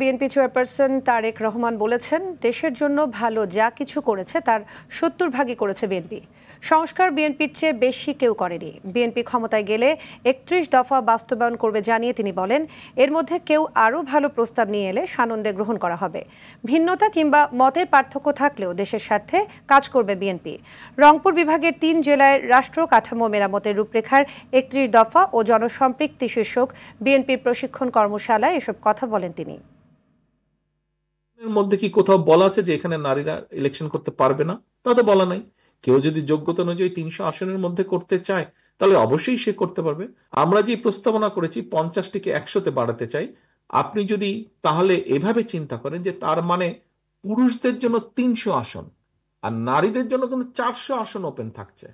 BNP chairperson Tarique Rahman বলেছেন, দেশের জন্য ভালো যা কিছু করেছে তার ৭০ ভাগই করেছে বিএনপি। সংস্কার বিএনপির চেয়ে বেশি কেউ করেনি। বিএনপি ক্ষমতায় গেলে ৩১ দফা বাস্তবায়ন করবে জানিয়ে তিনি বলেন, এর মধ্যে কেউ আরও ভালো প্রস্তাব নিয়ে এলে সানন্দে গ্রহণ করা হবে। ভিন্নতা কিংবা মতের পার্থক্য থাকলেও দেশের স্বার্থে কাজ করবে বিএনপি। রংপুর বিভাগের ৩ জেলায় রাষ্ট্র কাঠামো মেরামতের রূপরেখার ৩১ দফা ও জনসম্পৃক্তি শীর্ষক বিএনপির প্রশিক্ষণ কর্মশালায় এসব কথা বলেন তিনি। এর মধ্যে কি কোথাও বলা আছে যে এখানে নারীরা ইলেকশন করতে পারবে না? তা তো বলা নাই। কেউ যদি যোগ্যতা অনুযায়ী ৩০০ আসনের মধ্যে করতে চায় তাহলে অবশ্যই সে করতে পারবে। আমরা যে প্রস্তাবনা করেছি 50টিকে 100তে বাড়াতে চাই। আপনি যদি তাহলে এভাবে চিন্তা করেন যে তার মানে পুরুষদের জন্য 300 আসন আর নারীদের জন্য কিন্তু 400 আসন ওপেন থাকছে।